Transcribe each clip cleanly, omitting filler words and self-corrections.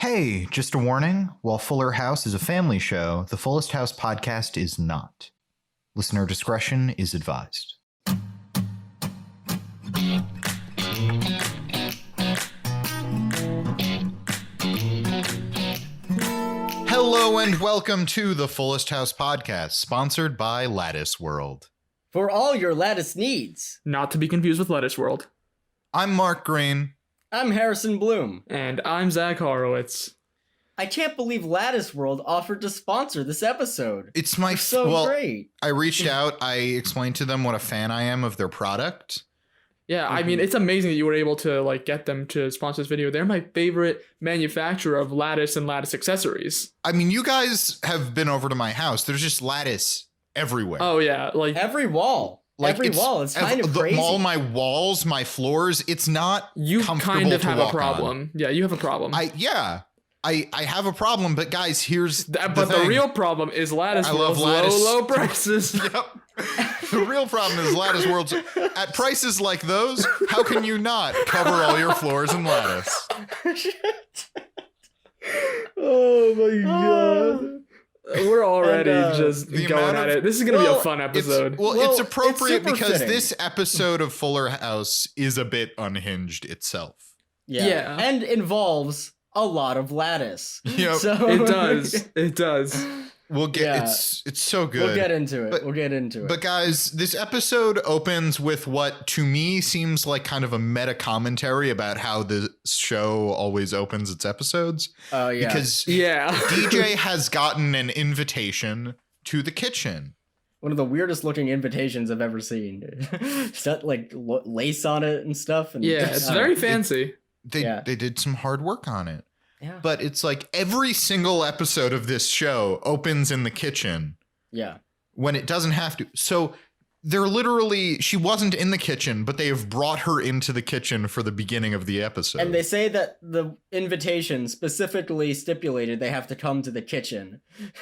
Hey, just a warning. While Fuller House is a family show, the Fullest House podcast is not. Listener discretion is advised. Hello and welcome to the Fullest House podcast, sponsored by Lattice World. For all your lattice needs. Not to be confused with Lettuce World. I'm Mark Greene. I'm Harrison Bloom. And I'm Zach Horowitz. I can't believe Lattice World offered to sponsor this episode. It's my great. I reached out. I explained to them what a fan I am of their product. Yeah, I mean, it's amazing that you were able to get them to sponsor this video. They're my favorite manufacturer of lattice and lattice accessories. I mean, you guys have been over to my house. There's just lattice everywhere. Oh yeah, every wall. It's kind of crazy. All my walls, my floors, it's not you comfortable kind of to have walk a problem. on. Yeah, you have a problem. I have a problem, but guys, here's the real problem is Lattice World's low prices. Yep. The real problem is Lattice World's at prices like those. How can you not cover all your floors in lattice? Oh my god. We're already just going at it. This is going to be a fun episode. It's appropriate because fitting. this episode of Fuller House is a bit unhinged itself. Yeah. And involves a lot of lattice. Yep. So It does. We'll get it's so good. We'll get into it. But guys, this episode opens with what to me seems like kind of a meta commentary about how the show always opens its episodes. Oh yeah. Because DJ has gotten an invitation to the kitchen. One of the weirdest looking invitations I've ever seen. It's got lace on it and stuff. And it's very fancy. They did some hard work on it. Yeah. But it's like every single episode of this show opens in the kitchen. Yeah. When it doesn't have to. So she wasn't in the kitchen, but they have brought her into the kitchen for the beginning of the episode. And they say that the invitation specifically stipulated they have to come to the kitchen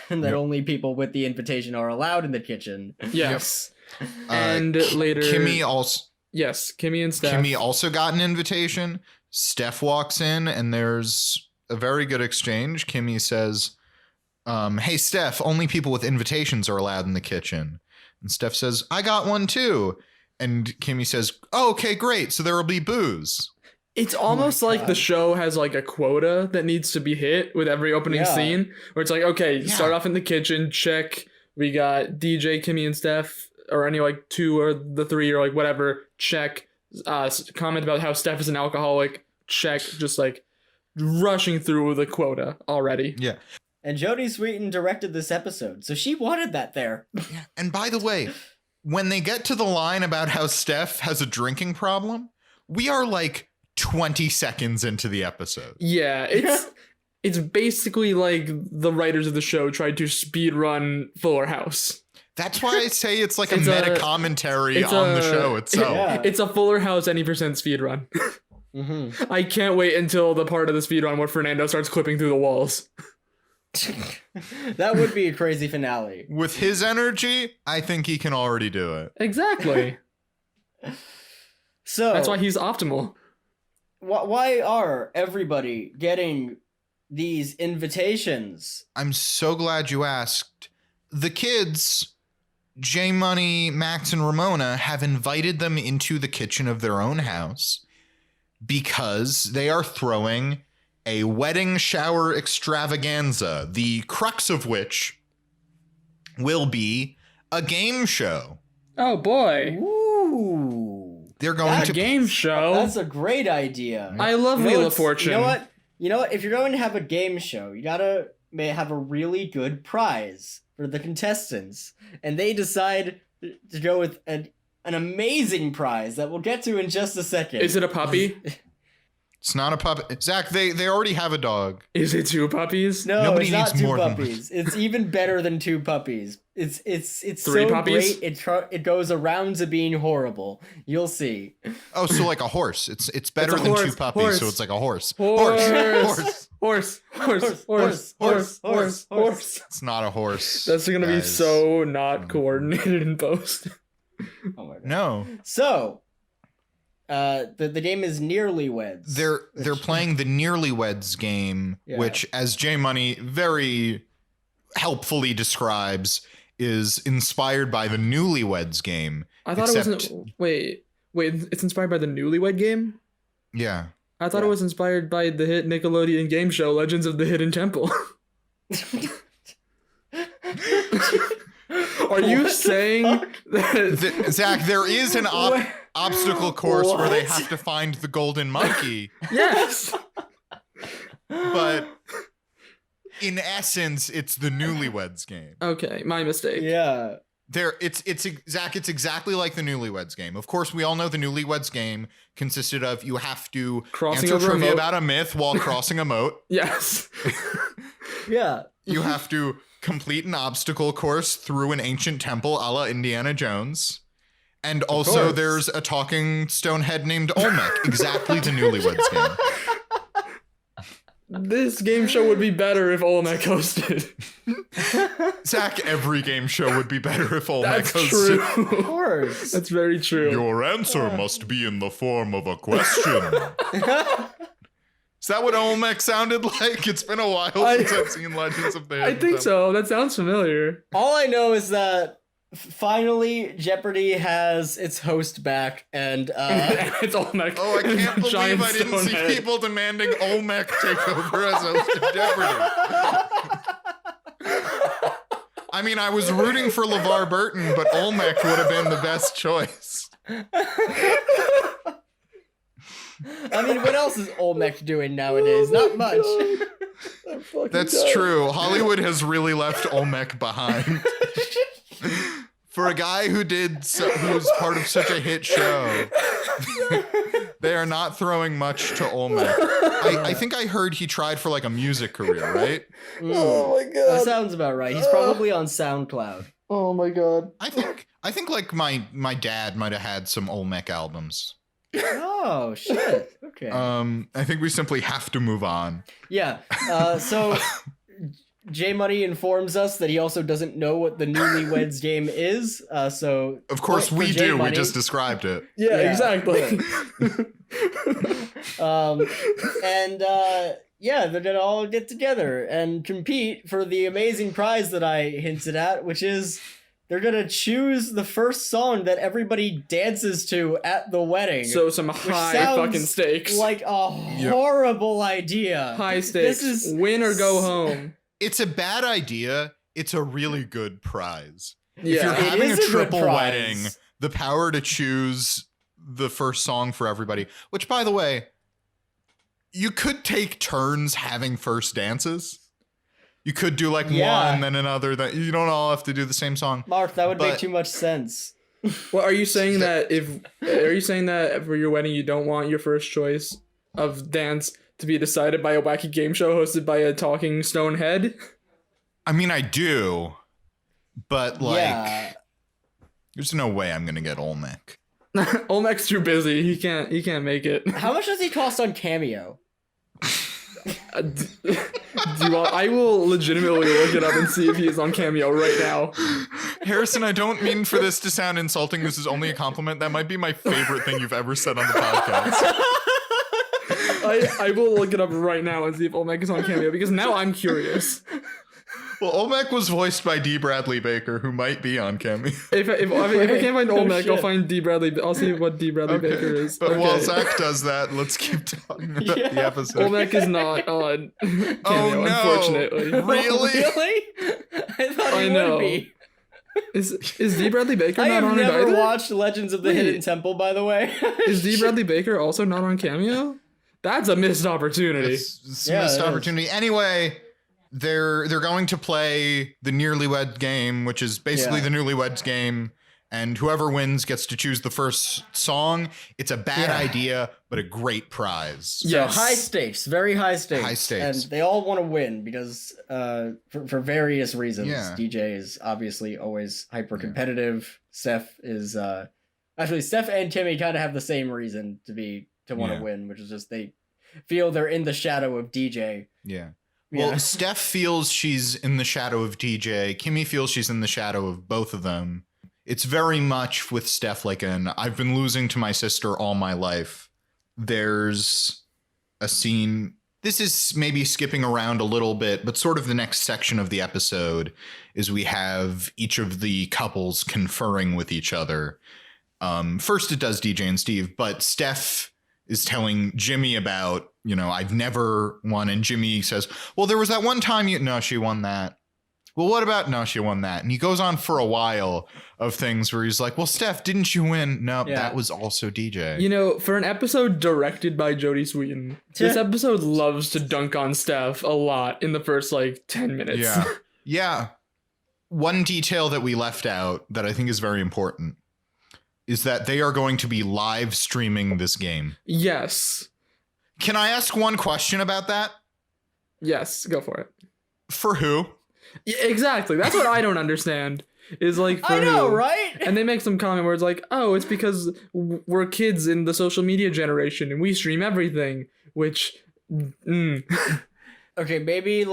and that only people with the invitation are allowed in the kitchen. Yes. And later. Kimmy also. Yes, Kimmy and Steph. Kimmy also got an invitation. Steph walks in and there's a very good exchange. Kimmy says, hey, Steph, only people with invitations are allowed in the kitchen. And Steph says, I got one too. And Kimmy says, oh, okay, great. So there will be booze. It's almost like the show has like a quota that needs to be hit with every opening scene where it's like, okay, start off in the kitchen, check. We got DJ, Kimmy, and Steph, or any two or the three or whatever, check. Comment about how Steph is an alcoholic, check. Just rushing through the quota already. Yeah. And Jodie Sweetin directed this episode, so she wanted that there. Yeah. And by the way, when they get to the line about how Steph has a drinking problem, we are 20 seconds into the episode. Yeah, it's basically the writers of the show tried to speed run Fuller House. That's why I say it's a meta commentary on the show itself. Yeah. It's a Fuller House any percent speed run. Mm-hmm. I can't wait until the part of the speedrun where Fernando starts clipping through the walls. That would be a crazy finale. With his energy, I think he can already do it. Exactly. So that's why he's optimal. Why are everybody getting these invitations? I'm so glad you asked. The kids, J Money, Max, and Ramona, have invited them into the kitchen of their own house because they are throwing a wedding shower extravaganza, the crux of which will be a game show. Oh boy. Ooh. They're going to game show. That's a great idea. I love Wheel of Fortune. You know what? If you're going to have a game show, you gotta have a really good prize for the contestants. And they decide to go with an amazing prize that we'll get to in just a second. Is it a puppy? It's not a puppy. Zach, they already have a dog. Is it two puppies? No, Nobody it's not needs two more than puppies. It's even better than two puppies. It's three so puppies? great. It goes around to being horrible. You'll see. Oh, so like a horse. It's better than two puppies, so it's like a horse. Horse. It's not a horse. That's gonna be so not coordinated in post. Oh my god. No. So The game is Nearlyweds. They're playing the Nearlyweds game, which, as J Money very helpfully describes, is inspired by the Newlyweds Game. I thought it wasn't. Wait, it's inspired by the Newlywed Game? Yeah. I thought it was inspired by the hit Nickelodeon game show Legends of the Hidden Temple. Are you saying that Zach, there is an obstacle course where they have to find the golden monkey. Yes. But in essence, it's the Newlyweds Game. Okay, my mistake. Yeah. It's Zach, it's exactly like the Newlyweds Game. Of course, we all know the Newlyweds Game consisted of you have to answer trivia about a myth while crossing a moat. Yes. Yeah. You have to complete an obstacle course through an ancient temple a la Indiana Jones. And also there's a talking stone head named Olmec. Exactly the Newlyweds Game. This game show would be better if Olmec hosted. Zach, every game show would be better if Olmec hosted. True. Of course. That's very true. Your answer must be in the form of a question. Is that what Olmec sounded like? It's been a while since I've seen Legends of the Hidden I think so. That sounds familiar. All I know is that finally Jeopardy has its host back, and it's Olmec. Oh, I can't believe I didn't see people demanding Olmec take over as host of Jeopardy. I mean, I was rooting for LeVar Burton, but Olmec would have been the best choice. I mean, what else is Olmec doing nowadays? Not much. That's true. Hollywood has really left Olmec behind. For a guy who's part of such a hit show, they are not throwing much to Olmec. I think I heard he tried for like a music career, right? Oh my god. That sounds about right. He's probably on SoundCloud. Oh my god. I think like my dad might have had some Olmec albums. Oh shit. Okay. I think we simply have to move on. Yeah. So J Money informs us that he also doesn't know what the Newlyweds Game is. So of course we do. We just described it. Yeah, exactly. Yeah, they're gonna all get together and compete for the amazing prize that I hinted at, which is they're gonna choose the first song that everybody dances to at the wedding. So some high fucking stakes. Like a horrible idea. High stakes. This is win or go home. It's a bad idea. It's a really good prize. Yeah. If you're having a triple wedding, prize. the power to choose the first song for everybody, which by the way, you could take turns having first dances. You could do like one, then another. That you don't all have to do the same song. Mark, that would make too much sense. Well, are you saying that for your wedding you don't want your first choice of dance to be decided by a wacky game show hosted by a talking stone head? I mean, I do, but like, there's no way I'm gonna get Olmec. Olmec's too busy. He can't make it. How much does he cost on Cameo? I will legitimately look it up and see if he is on Cameo right now. Harrison, I don't mean for this to sound insulting. This is only a compliment. That might be my favorite thing you've ever said on the podcast. I will look it up right now and see if Olmec is on Cameo, because now I'm curious. Well, Olmec was voiced by D. Bradley Baker, who might be on Cameo. If I can't find Olmec, I'll find D. Bradley. I'll see what D. Bradley Baker is. But while Zach does that, let's keep talking about the episode. Olmec is not on Cameo, unfortunately. Really? I thought he would be. Is D. Bradley Baker not on it either? I have never watched Legends of the Hidden Temple, by the way. Is D. Bradley Baker also not on Cameo? That's a missed opportunity. It's a missed opportunity. Anyway, they're going to play the Nearlywed Game, which is basically the Newlyweds Game, and whoever wins gets to choose the first song. It's a bad idea, but a great prize. So high stakes, very high stakes. High stakes. And they all want to win because for various reasons. Yeah. DJ is obviously always hyper competitive. Steph is actually Steph and Timmy kind of have the same reason to want to win, which is just they feel they're in the shadow of DJ. Yeah. Well, Steph feels she's in the shadow of DJ. Kimmy feels she's in the shadow of both of them. It's very much with Steph like I've been losing to my sister all my life. There's a scene. This is maybe skipping around a little bit, but sort of the next section of the episode is we have each of the couples conferring with each other. First it does DJ and Steve, but Steph is telling Jimmy about, I've never won. And Jimmy says, well, there was that one time no, she won that. Well, what about, no, she won that. And he goes on for a while of things where he's like, well, Steph, didn't you win? No, that was also DJ. For an episode directed by Jodie Sweetin, this episode loves to dunk on Steph a lot in the first 10 minutes. Yeah. Yeah. One detail that we left out that I think is very important is that they are going to be live streaming this game. Yes. Can I ask one question about that? Yes, go for it. For who? Yeah, exactly. That's what I don't understand. Is for I know, who? right? And they make some comment where it's oh, it's because we're kids in the social media generation and we stream everything, which Okay, maybe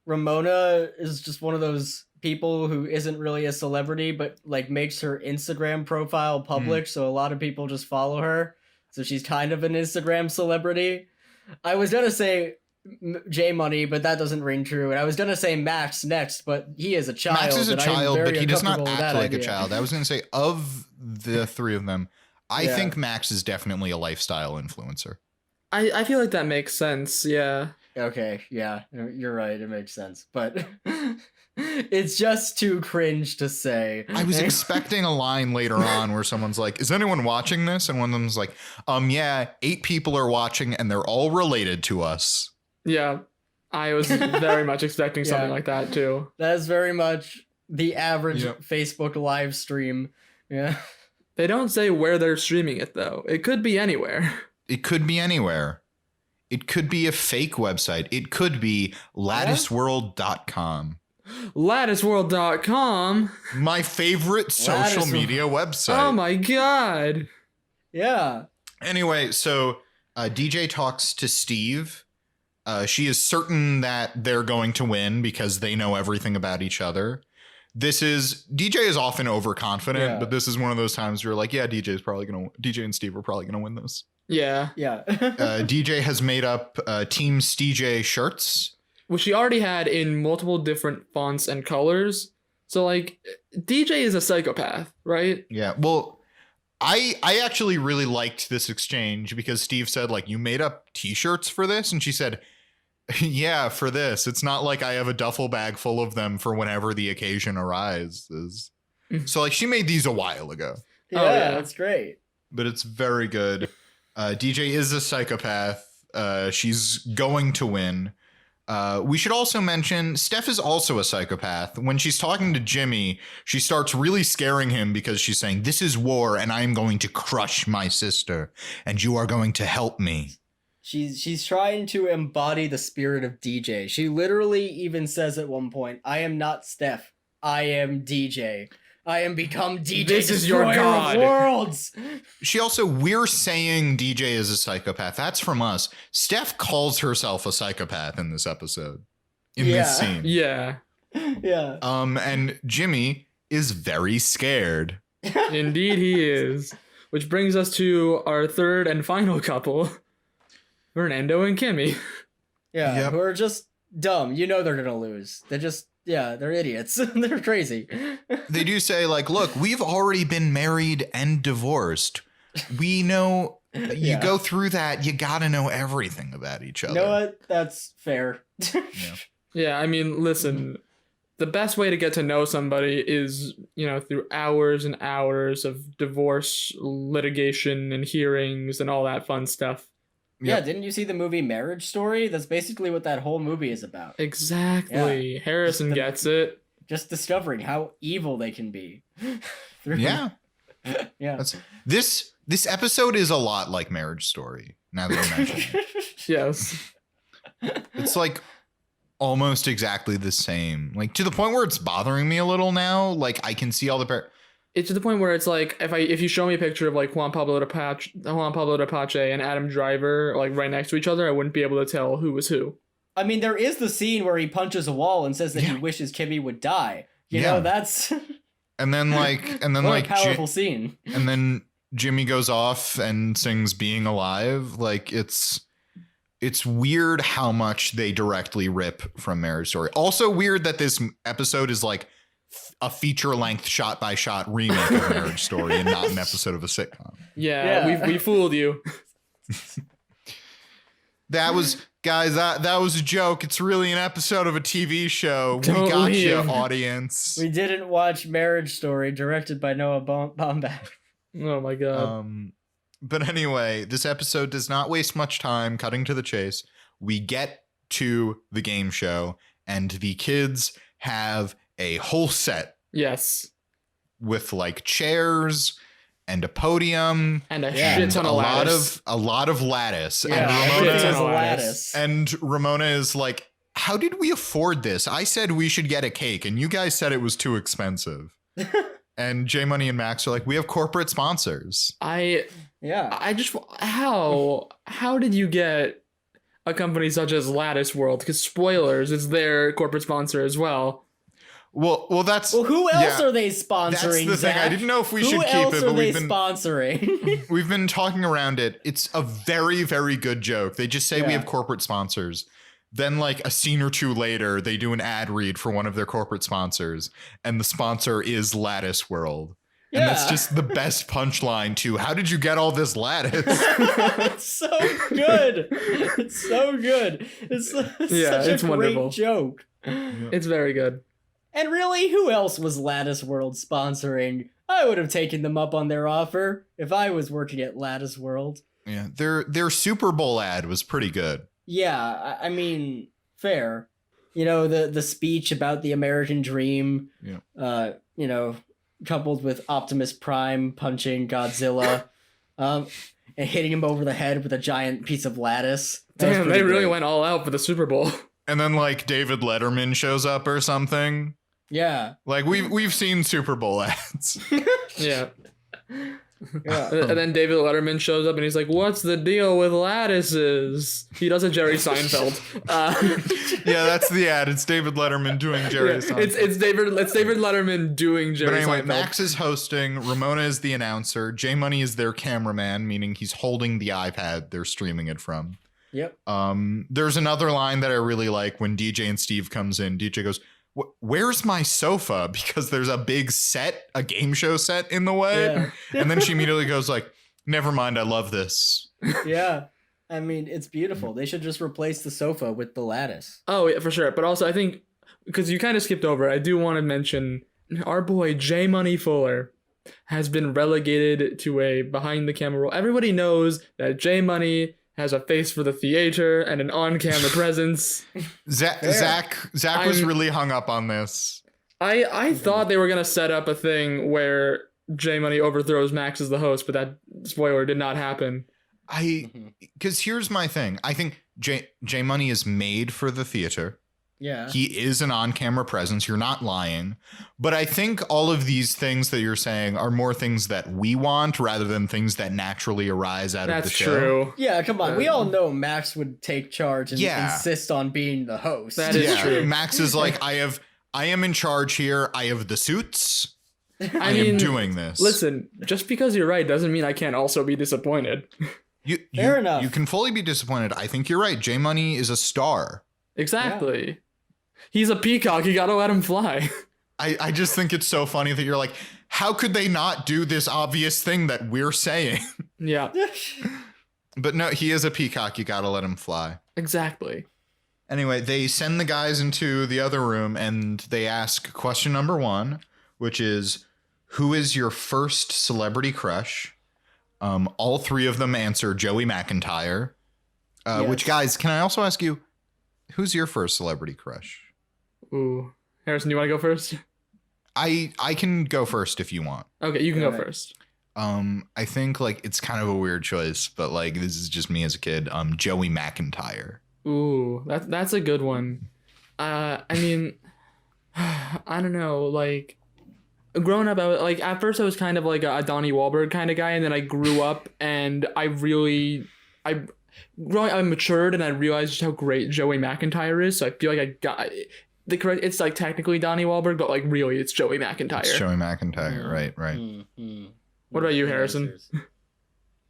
Ramona is just one of those people who isn't really a celebrity, but makes her Instagram profile public, so a lot of people just follow her. So she's kind of an Instagram celebrity. I was gonna say J Money, but that doesn't ring true. And I was gonna say Max next, but he is a child. Max is a child, but he does not act like idea. a child. I was gonna say of the three of them, I think Max is definitely a lifestyle influencer. I feel like that makes sense. Yeah. Okay, yeah, you're right. It makes sense, but it's just too cringe to say. I was expecting a line later on where someone's like, is anyone watching this? And one of them's like, yeah, 8 people are watching and they're all related to us. Yeah, I was very much expecting something like that too. That is very much the average Facebook live stream. Yeah. They don't say where they're streaming it though. It could be anywhere. It could be anywhere. It could be a fake website. It could be latticeworld.com. Latticeworld.com? My favorite social media website. Oh my god. Yeah. Anyway, so DJ talks to Steve. She is certain that they're going to win because they know everything about each other. DJ is often overconfident, but this is one of those times where you're like, yeah, DJ and Steve are probably going to win this. Yeah. Yeah. DJ has made up Team STJ shirts. Which she already had in multiple different fonts and colors. So DJ is a psychopath, right? Yeah. Well, I actually really liked this exchange because Steve said, you made up t-shirts for this? And she said, yeah, for this. It's not like I have a duffel bag full of them for whenever the occasion arises. So she made these a while ago. Yeah, that's great. But it's very good. DJ is a psychopath. She's going to win. We should also mention Steph is also a psychopath. When she's talking to Jimmy, she starts really scaring him because she's saying, this is war and I am going to crush my sister and you are going to help me. She's trying to embody the spirit of DJ. She literally even says at one point, I am not Steph. I am DJ. I am become DJ. This is your god. Of worlds. She also, we're saying DJ is a psychopath. That's from us. Steph calls herself a psychopath in this episode. In this scene. Yeah. Yeah. And Jimmy is very scared. Indeed he is. Which brings us to our third and final couple. Fernando and Kimmy. Yeah, who are just dumb. They're gonna lose. They're idiots. They're crazy. They do say, look, we've already been married and divorced. We know you go through that. You got to know everything about each other. You know what? That's fair. Yeah, I mean, listen, the best way to get to know somebody is, through hours and hours of divorce litigation and hearings and all that fun stuff. Yeah, didn't you see the movie Marriage Story? That's basically what that whole movie is about. Exactly. Yeah. Harrison gets it. Just discovering how evil they can be. Yeah. Yeah. This episode is a lot like Marriage Story, now that you mention it. Yes. It's almost exactly the same. To the point where it's bothering me a little now. I can see all the it's to the point where it's if you show me a picture of Juan Pablo Di Pace and Adam Driver right next to each other, I wouldn't be able to tell who was who. I mean, there is the scene where he punches a wall and says that he wishes Kimmy would die. You know, that's And then What a powerful scene. And then Jimmy goes off and sings "Being Alive." Like it's weird how much they directly rip from Marriage Story. Also weird that this episode is like a feature-length shot-by-shot remake of Marriage Story and not an episode of a sitcom. Yeah. we fooled you. That was, guys, that was a joke. It's really an episode of a TV show. Don't We got you, leave. audience. We didn't watch Marriage Story, directed by Noah Baumbach. Oh my god. But anyway, this episode does not waste much time cutting to the chase. We get to the game show, and the kids have a whole set Yes. with like chairs and a podium And a Yeah. shit ton of lattice. a lot of lattice. Yeah, And shit everything ton is of lattice. Ramona is like, how did we afford this? I said we should get a cake, and you guys said it was too expensive. And J Money and Max are like, we have corporate sponsors. I just how did you get a company such as Lattice World? Because spoilers, it's their corporate sponsor as well. Well, that's Well, who else yeah, are they sponsoring? that's the thing. I Zach? didn't know if we Who should keep else it, are but they we've been sponsoring? we've been talking around it. It's a very, very good joke. They just say we Yeah. have corporate sponsors. Then, like a scene or two later, they do an ad read for one of their corporate sponsors, and the sponsor is Lattice World. And that's Yeah. just the best punchline to how did you get all this lattice? It's so good. It's so good. It's Yeah, such a it's great wonderful. joke. It's very good. And really, who else was Lattice World sponsoring? I would have taken them up on their offer if I was working at Lattice World. Yeah, their Super Bowl ad was pretty good. Yeah, I mean, fair. You know, the speech about the American dream. Yeah. You know, coupled with Optimus Prime punching Godzilla, and hitting him over the head with a giant piece of lattice. That was Damn, pretty they really great. went all out for the Super Bowl. And then like David Letterman shows up or something. Yeah. Like we've seen Super Bowl ads. Yeah. Yeah. And then David Letterman shows up and he's like, "What's the deal with lattices?" He does a Jerry Seinfeld. Yeah, that's the ad. It's David Letterman doing Jerry Yeah, Seinfeld. it's David Letterman doing Jerry But anyway, Seinfeld. Max is hosting. Ramona is the announcer. J Money is their cameraman, meaning he's holding the iPad they're streaming it from. Yep. There's another line that I really like when DJ and Steve comes in. DJ goes, "Where's my sofa?" Because there's a big set, a game show set in the way. Yeah. And then she immediately goes like, "Never mind, I love this." Yeah. I mean, it's beautiful. They should just replace the sofa with the lattice. Oh, yeah, for sure. But also, I think, because you kind of skipped over, I do want to mention our boy J Money Fuller has been relegated to a behind the camera role. Everybody knows that J Money has a face for the theater and an on-camera presence. Zach was really hung up on this. I thought they were gonna set up a thing where J Money overthrows Max as the host, but that spoiler did not happen. Because here's my thing. I think J Money is made for the theater. Yeah. He is an on-camera presence. You're not lying. But I think all of these things that you're saying are more things that we want rather than things that naturally arise out of the That's show. true. Yeah, come on. We all know Max would take charge and Yeah. insist on being the host. That is true. Max is like, I am in charge here. I have the suits. I mean, am doing this. Listen, just because you're right doesn't mean I can't also be disappointed. Fair enough. You can fully be disappointed. I think you're right. J Money is a star. Exactly. He's a peacock. You gotta let him fly. I just think it's so funny that you're like, how could they not do this obvious thing that we're saying? Yeah, But no, he is a peacock. You gotta let him fly. exactly. Anyway, they send the guys into the other room and they ask question number 1, which is, who is your first celebrity crush? All 3 of them answer Joey McIntyre. Yes. Which, guys, can I also ask you, who's your first celebrity crush? Ooh, Harrison, you want to go first? I can go first if you want. Okay, you can go Alright. first. I think like it's kind of a weird choice, but like this is just me as a kid. Joey McIntyre. Ooh, that's a good one. I mean, I don't know. Like, growing up, at first I was kind of like a Donnie Wahlberg kind of guy, and then I grew up and I matured and I realized just how great Joey McIntyre is. So I feel like the correct. It's like technically Donnie Wahlberg, but like really, it's Joey McIntyre. It's Joey McIntyre, right? What about you, Harrison?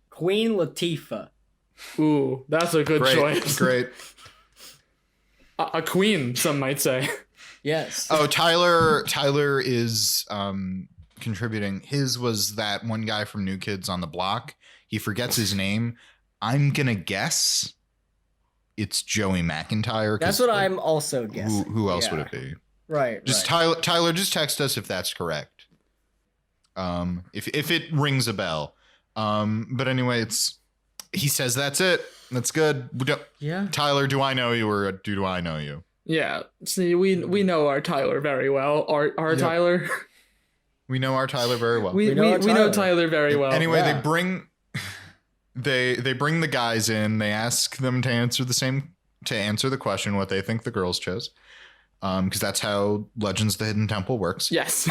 Queen Latifah. Ooh, that's a good choice. Great. A queen, some might say. Yes. Oh, Tyler is contributing. His was that one guy from New Kids on the Block. He forgets his name. I'm gonna guess it's Joey McIntyre. That's what I'm also guessing. Who else would it be? Right. Just Tyler, just text us if that's correct. If it rings a bell. But anyway, he says that's it. That's good. Tyler, do I know you or do I know you? Yeah. See, we know our Tyler very well. Our Tyler. We know our Tyler very well. We know Tyler very well. Anyway, they bring the guys in. They ask them to answer the question what they think the girls chose, because that's how Legends of the Hidden Temple works. Yes.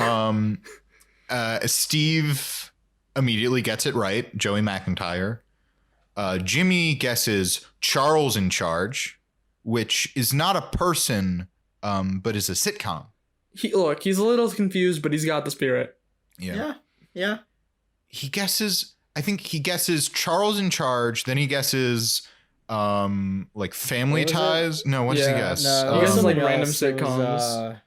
Steve immediately gets it right. Joey McIntyre. Jimmy guesses Charles in Charge, which is not a person, but is a sitcom. He's a little confused, but he's got the spirit. Yeah. I think he guesses Charles in Charge. Then he guesses like Family Ties. No, what does he guess? No, he guesses like random else. sitcoms.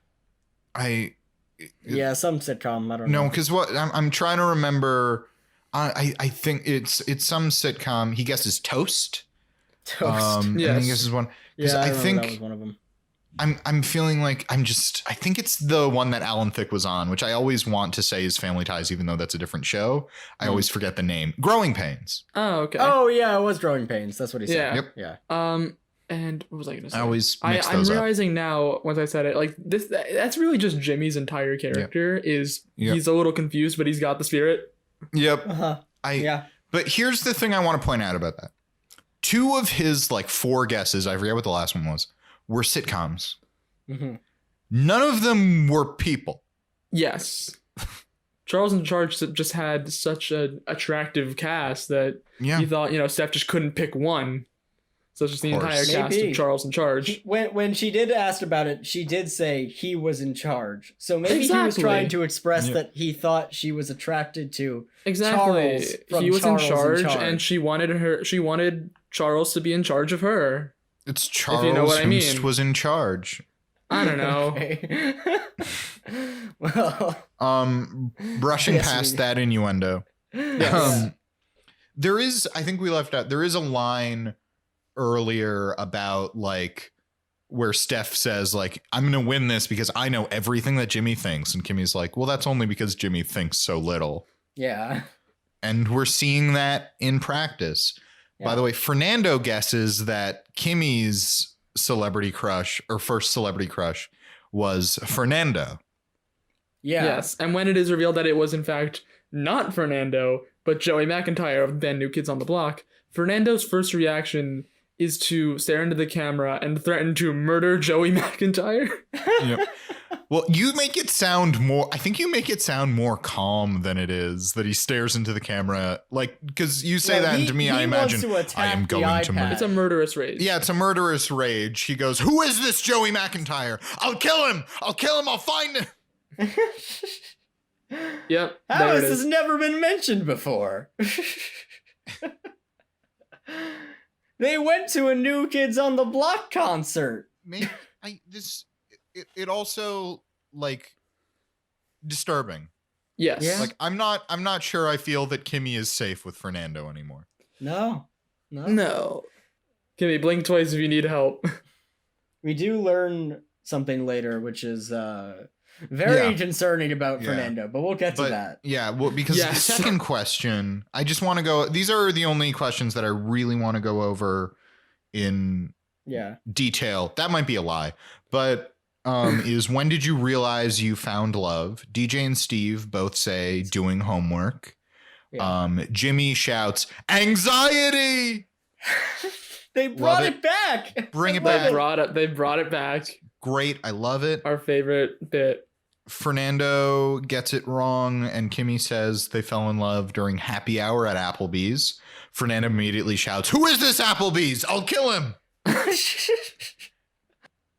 Some sitcom. I don't know. No, because I'm trying to remember. I think it's some sitcom. He guesses Toast. Toast. And he guesses one. Yeah, I think that was one of them. I'm feeling like I think it's the one that Alan Thicke was on, which I always want to say is Family Ties, even though that's a different show. I always forget the name. Growing Pains. Oh, okay. Oh yeah, it was Growing Pains. That's what he said. Yep. Yeah. And what was I gonna say? I always mix those I'm up. realizing now, once I said it, like that's really just Jimmy's entire character. He's a little confused, but he's got the spirit. Yep. Yeah. But here's the thing I want to point out about that. 2 of his like 4 guesses, I forget what the last one was, were sitcoms. Mm-hmm. None of them were people. Yes. Charles in Charge just had such an attractive cast that he thought, Steph just couldn't pick one. So it's just the entire cast of Charles in Charge. When she did ask about it, she did say he was in charge. So maybe he was trying to express that he thought she was attracted to Charles. He was in charge, and she wanted Charles to be in charge of her. It's Charles if you know what I mean. who was in charge. I don't know. Well, brushing past that innuendo. Yes. There is, I think we left out, there is a line earlier about like where Steph says like, I'm going to win this because I know everything that Jimmy thinks. And Kimmy's like, well, that's only because Jimmy thinks so little. Yeah. And we're seeing that in practice. Yeah. By the way, Fernando guesses that Kimmy's celebrity crush or first celebrity crush was Fernando. Yeah. Yes. And when it is revealed that it was in fact not Fernando, but Joey McIntyre of then New Kids on the Block, Fernando's first reaction is to stare into the camera and threaten to murder Joey McIntyre. Yep. Well, you make it sound more, I think you make it sound more calm than it is, that he stares into the camera. Like, because you say that, and to me, I imagine I am going to murder. It's a murderous rage. Yeah, it's a murderous rage. He goes, who is this Joey McIntyre? I'll kill him. I'll find him. Yep. How has this never been mentioned before? They went to a New Kids on the Block concert. It also like disturbing. Yes. Yeah. Like I'm not sure I feel that Kimmy is safe with Fernando anymore. No. Kimmy, blink twice if you need help. We do learn something later, which is very concerning about Fernando, but we'll get to that. Yeah, well, because the second question, I just want to go, these are the only questions that I really want to go over in detail. That might be a lie, but is when did you realize you found love? DJ and Steve both say doing homework. Yeah. Jimmy shouts, anxiety! They brought it back. Bring it back. They brought it back. Great. I love it. Our favorite bit. Fernando gets it wrong, and Kimmy says they fell in love during happy hour at Applebee's. Fernando immediately shouts, who is this Applebee's? I'll kill him.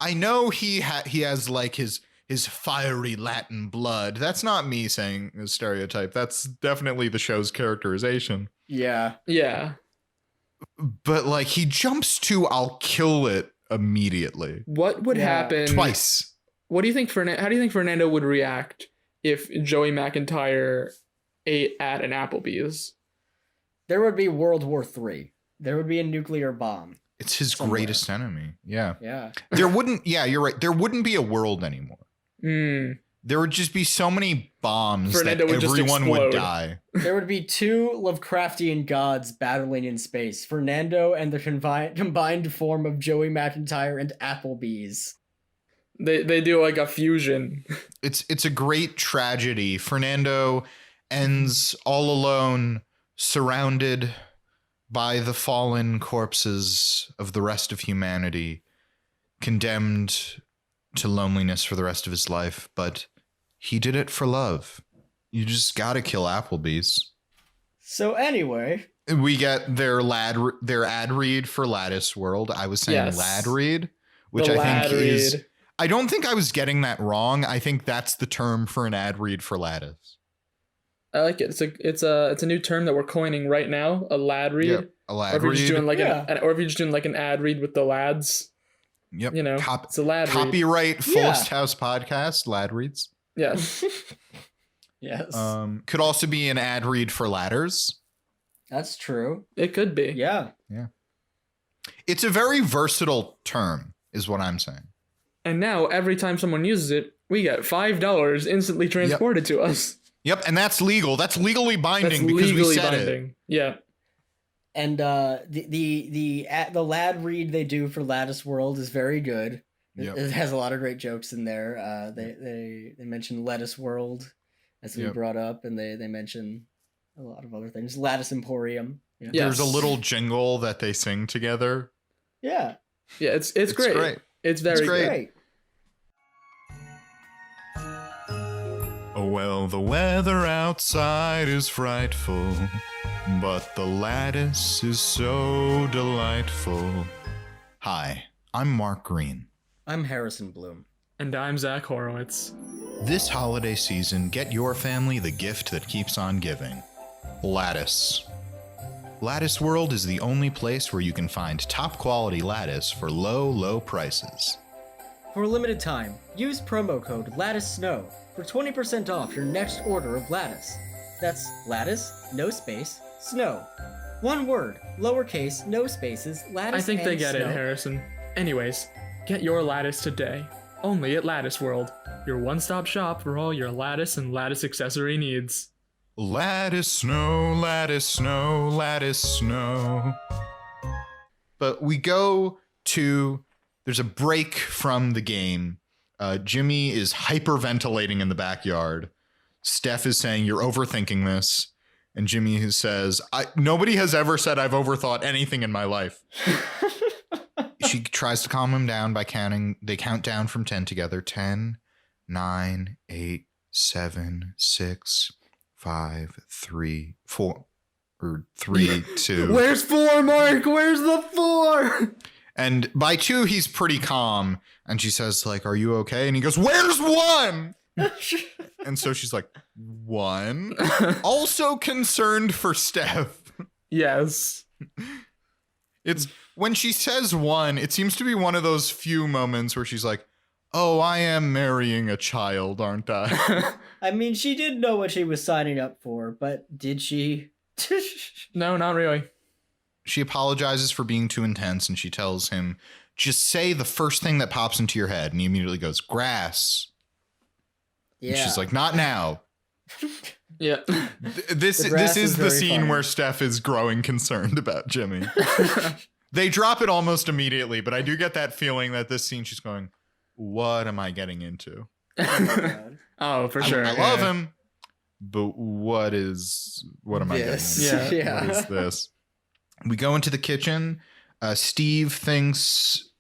I know he has like his fiery Latin blood. That's not me saying a stereotype. That's definitely the show's characterization. Yeah. Yeah. But like he jumps to I'll kill it immediately. What would happen twice? What do you think how do you think Fernando would react if Joey McIntyre ate at an Applebee's? There would be World War III. There would be a nuclear bomb. It's his greatest enemy. Yeah. Yeah. There wouldn't. Yeah, you're right. There wouldn't be a world anymore. There would just be so many bombs Fernando that everyone would die. There would be two Lovecraftian gods battling in space. Fernando and the combined form of Joey McIntyre and Applebee's. They do like a fusion. It's a great tragedy. Fernando ends all alone, surrounded by the fallen corpses of the rest of humanity, condemned to loneliness for the rest of his life, but he did it for love. You just gotta kill Applebee's. So anyway, we get their ad read for Lattice World. I was saying lad read, which I think is. I don't think I was getting that wrong. I think that's the term for an ad read for Lattice. I like it. It's a new term that we're coining right now. A lad read. Yep, a lad read. Or if you're just doing like an ad read with the lads. Yep. You know, it's a lad read. Copyright Fullest House podcast, lad reads. Yes. Yes. Could also be an ad read for ladders. That's true. It could be. Yeah. Yeah. It's a very versatile term, is what I'm saying. And now every time someone uses it, we get $5 instantly transported to us. Yep, and that's legal. That's legally binding because we said it. Yeah. And the lad read they do for Lattice World is very good. Yep. It has a lot of great jokes in there. They mention Lettuce World as we brought up, and they mention a lot of other things. Lattice Emporium. Yeah. Yes. There's a little jingle that they sing together. Yeah. Yeah, it's great. It's very great. Oh, well, the weather outside is frightful, but the lattice is so delightful. Hi, I'm Mark Greene. I'm Harrison Bloom. And I'm Zach Horowitz. This holiday season, get your family the gift that keeps on giving. Lattice. Lattice World is the only place where you can find top quality lattice for low, low prices. For a limited time, use promo code LatticeSnow for 20% off your next order of lattice. That's lattice, no space, snow. One word, lowercase, no spaces, lattice. I think they get snow. it, Harrison. Anyways, get your lattice today. Only at Lattice World, your one-stop shop for all your lattice and lattice accessory needs. Lattice snow, lattice snow, lattice snow. But we go to, there's a break from the game. Jimmy is hyperventilating in the backyard. Steph is saying, you're overthinking this. And Jimmy says, nobody has ever said I've overthought anything in my life. She tries to calm him down by counting. They count down from 10 together. 10, 9, 8, 7, 6, 5, 3, 4, or 3, 2. Where's 4, Mark? Where's the 4? And by 2, he's pretty calm. And she says, like, are you okay? And he goes, where's 1? And so she's like, 1? Also concerned for Steph. Yes. It's when she says 1, it seems to be one of those few moments where she's like, oh, I am marrying a child, aren't I? I mean, she did know what she was signing up for, but did she? No, not really. She apologizes for being too intense, and she tells him, just say the first thing that pops into your head. And he immediately goes, grass. Yeah. And she's like, not now. Yeah. This is the scene funny. where Steph is growing concerned about Jimmy. They drop it almost immediately, but I do get that feeling that this scene she's going, what am I getting into? Oh, for sure. I love him, but what am I getting into? Yeah. What is this? We go into the kitchen. Steve thinks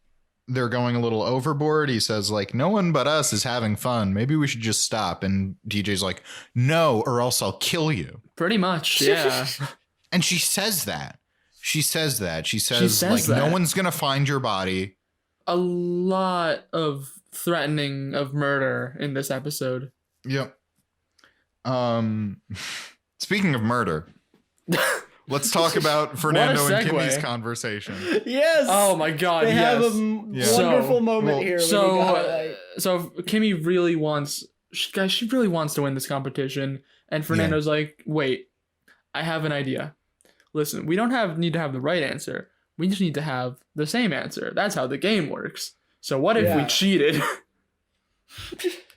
they're going a little overboard. He says, like, no one but us is having fun. Maybe we should just stop. And DJ's like, no, or else I'll kill you. Pretty much, yeah. And she says that. She says, like, no one's going to find your body a lot of threatening of murder in this episode. Yep. Speaking of murder, let's talk about Fernando and Kimmy's conversation. Yes. Oh my God. They have a wonderful moment here. So Kimmy really wants, she really wants to win this competition, and Fernando's like, wait, I have an idea. Listen, we don't need to have the right answer. We just need to have the same answer. That's how the game works. So what if we cheated?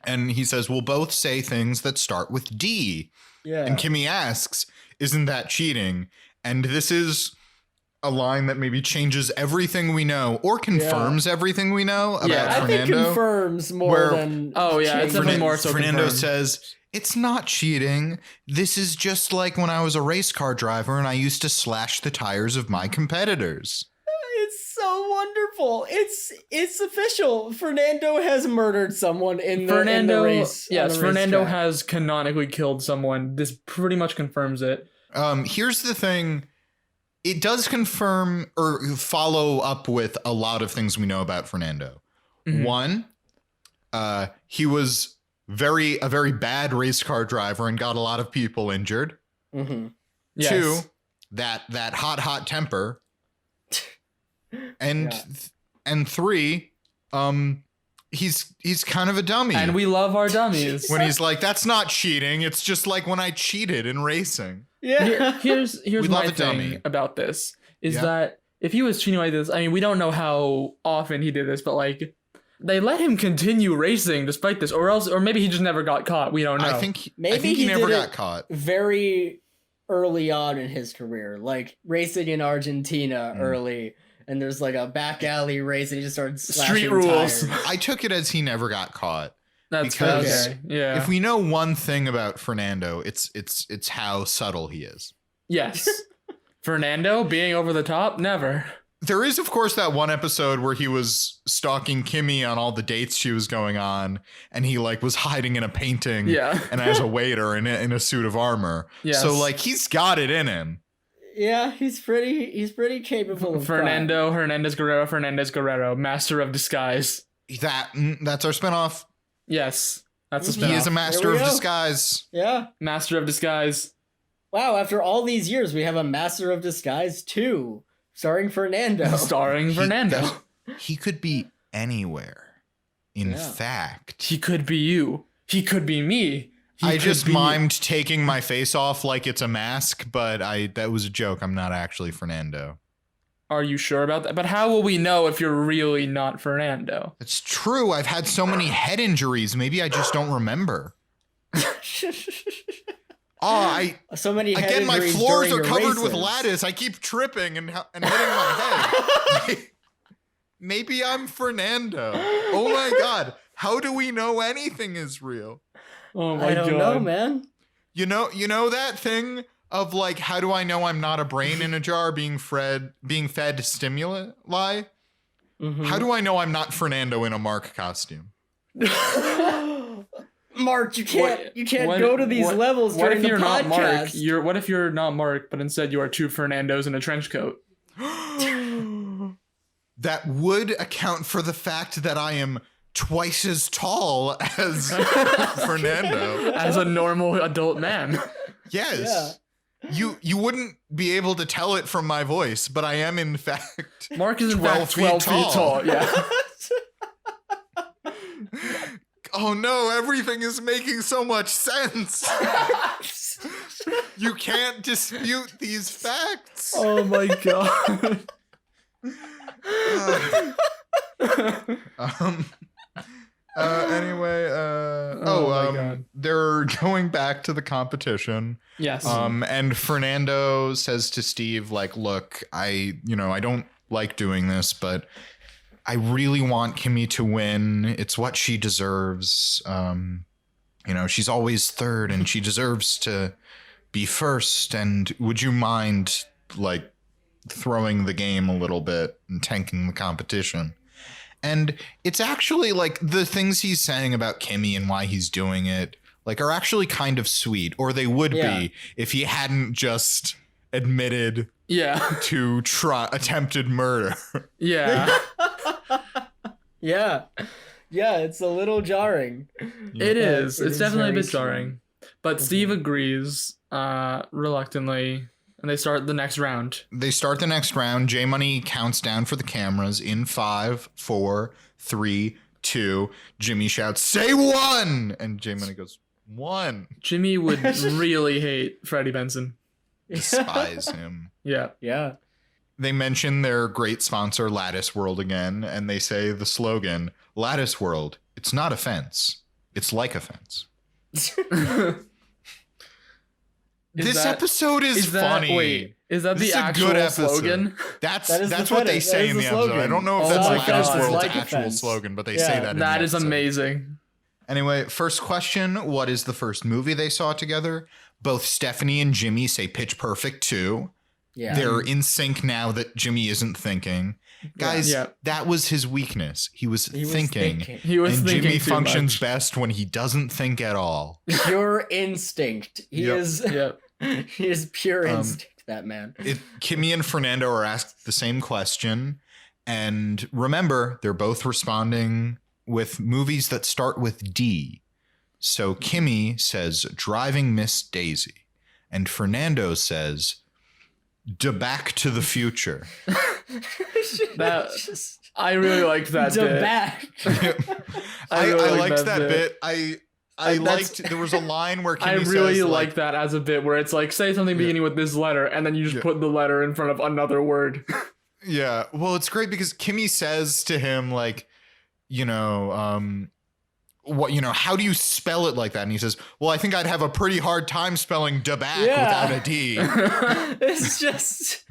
And he says, we'll both say things that start with D. Yeah. And Kimmy asks, isn't that cheating? And this is a line that maybe changes everything we know or confirms everything we know about Fernando. I think confirms more than it's definitely more so Fernando confirmed. says, it's not cheating. This is just like when I was a race car driver and I used to slash the tires of my competitors. It's so wonderful. It's official. Fernando has murdered someone in the race. Yes, Fernando has canonically killed someone. This pretty much confirms it. Here's the thing. It does confirm or follow up with a lot of things we know about Fernando. Mm-hmm. One, he was a very bad race car driver and got a lot of people injured. Mm-hmm. Yes. Two, that hot temper. And three, he's kind of a dummy. And we love our dummies. When he's like, that's not cheating. It's just like when I cheated in racing. Yeah. Here's my thing about this is that if he was cheating like this, I mean, we don't know how often he did this, but like they let him continue racing despite this, or maybe he just never got caught. We don't know. I think he never got caught. Very early on in his career, like racing in Argentina early. And there's like a back alley race, and he just started slashing street rules. tires. I took it as he never got caught. That's because okay. Yeah. If we know one thing about Fernando, it's how subtle he is. Yes. Fernando being over the top, never. There is, of course, that one episode where he was stalking Kimmy on all the dates she was going on, and he like was hiding in a painting, and as a waiter in a suit of armor. Yes. So like he's got it in him. Yeah, he's pretty capable of Fernando Hernandez Guerrero, master of disguise. That's our spinoff. Yes, that's a spinoff. He is a master of disguise. Yeah, master of disguise. Wow, after all these years, we have a Master of Disguise 2, starring Fernando. Fernando. He could be anywhere. In fact, he could be you. He could be me. I just mimed taking my face off like it's a mask, but that was a joke. I'm not actually Fernando. Are you sure about that? But how will we know if you're really not Fernando? It's true. I've had so many head injuries. Maybe I just don't remember. So many head again, my injuries floors are during covered races. with lattice. I keep tripping and hitting my head. Maybe I'm Fernando. Oh my God. How do we know anything is real? Oh my God. I don't know, man. You know that thing of like, how do I know I'm not a brain in a jar being fed stimuli? Mm-hmm. How do I know I'm not Fernando in a Mark costume? Mark, you can't go to these levels during the podcast. What if you're not Mark, but instead you are two Fernandos in a trench coat? That would account for the fact that I am twice as tall as Fernando. As a normal adult man. Yes. Yeah. You wouldn't be able to tell it from my voice, but I am in fact Mark is in 12 feet tall. Yeah. Oh no, everything is making so much sense. You can't dispute these facts. Oh my God. Anyway, they're going back to the competition. Yes. And Fernando says to Steve, like, look, I don't like doing this, but I really want Kimmy to win. It's what she deserves. She's always third and she deserves to be first. And would you mind like throwing the game a little bit and tanking the competition? And it's actually like the things he's saying about Kimmy and why he's doing it like are actually kind of sweet, or they would be if he hadn't just admitted to attempted murder. Yeah. Yeah. Yeah, it's a little jarring. It is. It It's is definitely a very bit jarring. But Steve agrees, reluctantly, and they start the next round. They start the next round. J Money counts down for the cameras in 5, 4, 3, 2. Jimmy shouts, "Say 1!" And J Money goes, 1. Jimmy would really hate Freddie Benson. Despise him. Yeah. Yeah. They mention their great sponsor, Lattice World, again, and they say the slogan, "Lattice World, it's not a fence. It's like a fence." This episode is funny. Wait, is that This the is a actual good episode. slogan? That's That is the what they credit. say That in is the the episode. slogan. I don't know if Oh that's my Lattice God. World's Like a actual fence. slogan, but they Yeah. say that in That the is episode. amazing. Anyway, first question, what is the first movie they saw together? Both Stephanie and Jimmy say Pitch Perfect 2. Yeah. They're in sync now that Jimmy isn't thinking. Guys, Yeah. that was his weakness. He was thinking. He was And thinking Jimmy too functions much. best when he doesn't think at all. Pure instinct. He Yep. is Yep. he is pure instinct, that man. Kimmy and Fernando are asked the same question. And remember, they're both responding with movies that start with D. So Kimmy says Driving Miss Daisy. And Fernando says Back to the Future. That I really liked that The bit. back. I really liked that bit. I that's- liked there was a line where Kimmy I really says, like that as a bit where it's like say something beginning with this letter and then you just put the letter in front of another word. Yeah. Well, it's great because Kimmy says to him, like, how do you spell it like that? And he says, well, I think I'd have a pretty hard time spelling back Yeah. without a D. It's just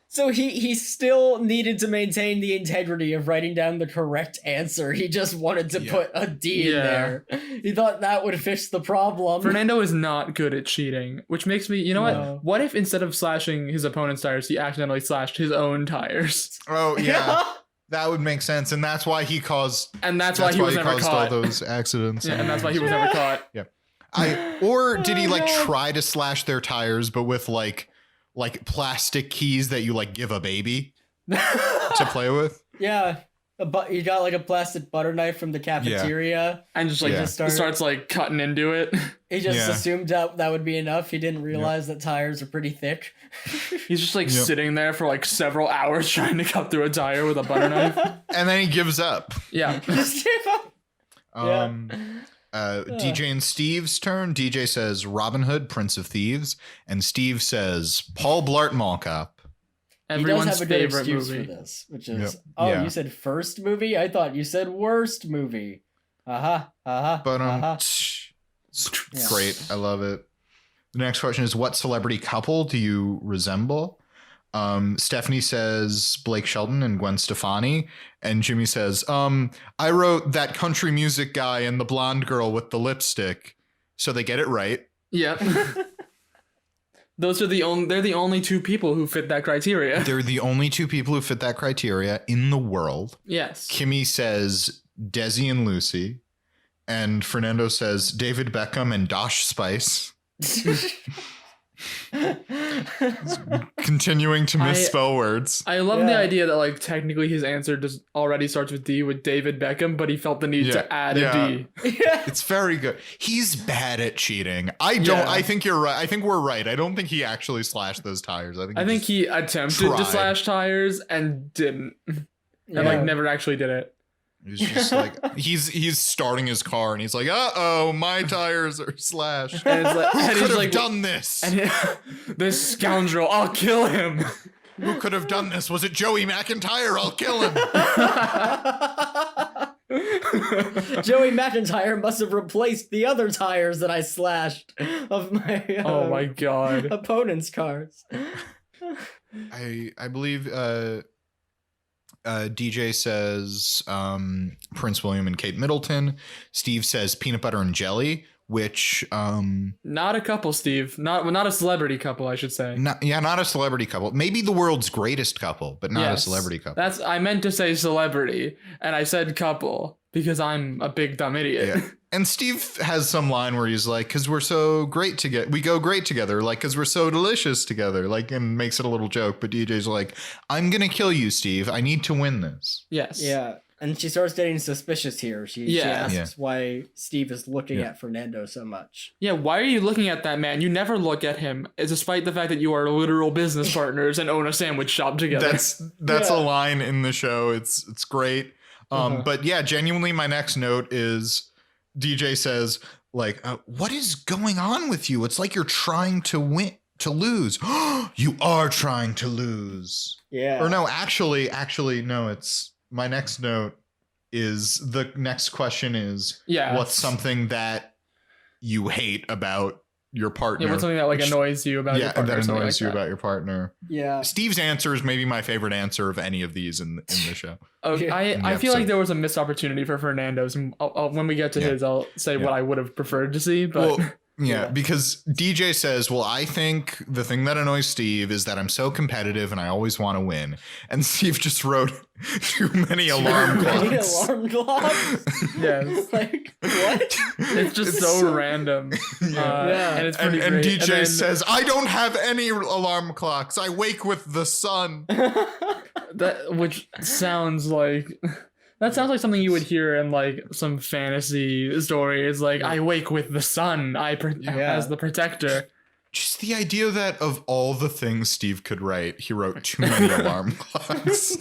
so he still needed to maintain the integrity of writing down the correct answer. He just wanted to put a D in Yeah. there. He thought that would fix the problem. Fernando is not good at cheating, which makes me, you know No. what? What if instead of slashing his opponent's tires, he accidentally slashed his own tires? Oh, yeah. That would make sense. And that's why he caused And that's why he was never caused caught. all those accidents. Yeah, and that's why he was never caught. Or did he try to slash their tires, but with like plastic keys that you give a baby to play with? Yeah. You got like a plastic butter knife from the cafeteria. And just Yeah. starts cutting into it. He just assumed that would be enough. He didn't realize that tires are pretty thick. He's just sitting there for several hours trying to cut through a tire with a butter knife. And then he gives up. Yeah. Just give up. DJ and Steve's turn. DJ says Robin Hood, Prince of Thieves, and Steve says Paul Blart Mall Cop. Everyone's he does have a good favorite excuse movie. for this, which is Yeah. you said first movie? I thought you said worst movie. But It's great. I love it. The next question is, what celebrity couple do you resemble? Stephanie says Blake Shelton and Gwen Stefani, and Jimmy says, I wrote that country music guy and the blonde girl with the lipstick. So they get it right. Yep. They're the only two people who fit that criteria. They're the only two people who fit that criteria in the world. Yes. Kimmy says Desi and Lucy, and Fernando says David Beckham and Dosh Spice. Continuing to misspell words. I love the idea that technically his answer just already starts with D with David Beckham, but he felt the need to add a D. It's very good. He's bad at cheating. I think you're right. I think we're right. I don't think he actually slashed those tires. I think he attempted tried. to slash tires and didn't. And never actually did it. He's just he's starting his car and he's like, uh-oh, my tires are slashed. And it's Who could have done this? And this scoundrel, I'll kill him. Who could have done this? Was it Joey McIntyre? I'll kill him. Joey McIntyre must have replaced the other tires that I slashed of my oh my god opponent's cars. I believe DJ says Prince William and Kate Middleton. Steve says peanut butter and jelly, which not a couple, Steve. Not a celebrity couple, I should say. not a celebrity couple. Maybe the world's greatest couple, but not a celebrity couple. I meant to say celebrity, and I said couple because I'm a big dumb idiot. Yeah. And Steve has some line where he's like, because we're so great together. We go great together, because we're so delicious together, and makes it a little joke. But DJ's like, I'm going to kill you, Steve. I need to win this. Yes. Yeah. And she starts getting suspicious here. She Yeah. asks why Steve is looking at Fernando so much. Yeah, why are you looking at that man? You never look at him, despite the fact that you are literal business partners and own a sandwich shop together. That's a line in the show. It's great. But yeah, genuinely, my next note is DJ says, like, what is going on with you? It's like you're trying to lose. You are trying to lose. Yeah. Or no, actually, no, it's my next note is the next question is, what's something that you hate about your partner? Yeah, what's something that annoys you about your partner? That annoys you about your partner. Yeah. Steve's answer is maybe my favorite answer of any of these in the show. Okay, I feel like there was a missed opportunity for Fernando's. And when we get to his, I'll say what I would have preferred to see. But because DJ says, well, I think the thing that annoys Steve is that I'm so competitive and I always want to win. And Steve just wrote too many alarm clocks. Yes. Like, what? It's just so random. And it's pretty and great. DJ says, I don't have any alarm clocks. I wake with the sun. Which sounds like... That sounds like something you would hear in like some fantasy story. It's like, I wake with the sun as the protector. Just the idea that of all the things Steve could write, he wrote too many alarm clocks.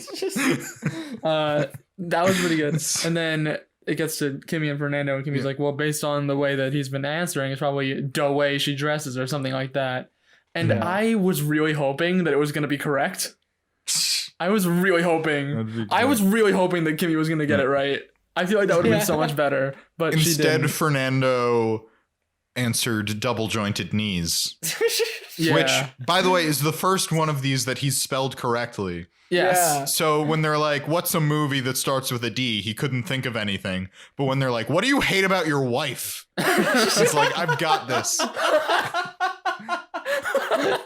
That was pretty good. And then it gets to Kimmy and Fernando, and Kimmy's like, well, based on the way that he's been answering, it's probably the way she dresses or something like that. And I was really hoping that it was going to be correct. I was really hoping that Kimmy was going to get it right. I feel like that would have been so much better, but instead, she didn't. Fernando answered double jointed knees, which, by the way, is the first one of these that he's spelled correctly. Yes. Yeah. So when they're like, what's a movie that starts with a D? He couldn't think of anything. But when they're like, what do you hate about your wife? He's like, I've got this.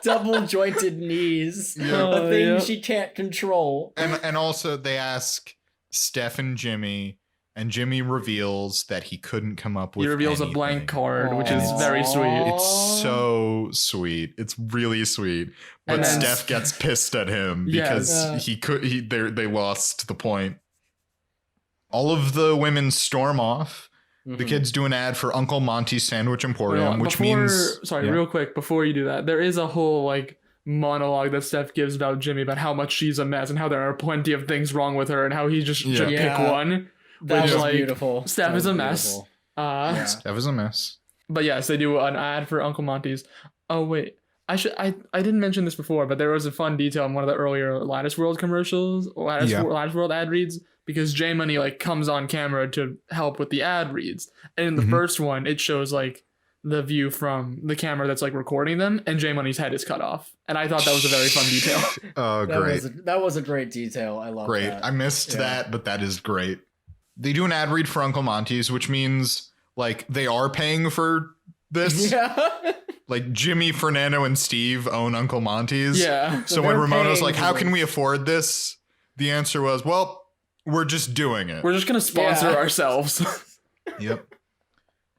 Double jointed knees. A thing she can't control. And also they ask Steph and Jimmy reveals that he couldn't come up with He reveals anything. a blank card, which is very sweet. It's so sweet. It's really sweet. But Steph gets pissed at him because they lost the point. All of the women storm off. The kids do an ad for Uncle Monty's Sandwich Emporium, which means... Sorry, real quick, before you do that, there is a whole, like, monologue that Steph gives about Jimmy, about how much she's a mess and how there are plenty of things wrong with her and how he just should pick one. That which, was like, beautiful. Steph is a mess. Steph is a mess. But yes, they do an ad for Uncle Monty's. Oh, wait. I didn't mention this before, but there was a fun detail in one of the earlier Lattice World commercials, Lattice World ad reads, because J Money like comes on camera to help with the ad reads. And in the first one, it shows like the view from the camera that's like recording them, and J Money's head is cut off. And I thought that was a very fun detail. Oh, great. That was a great detail. I love that. I missed that, but that is great. They do an ad read for Uncle Monty's, which means like they are paying for this. Yeah. Like Jimmy, Fernando, and Steve own Uncle Monty's. Yeah. So when Ramona was like, how can we afford this? The answer was, well, we're just doing it. We're just going to sponsor ourselves. Yep.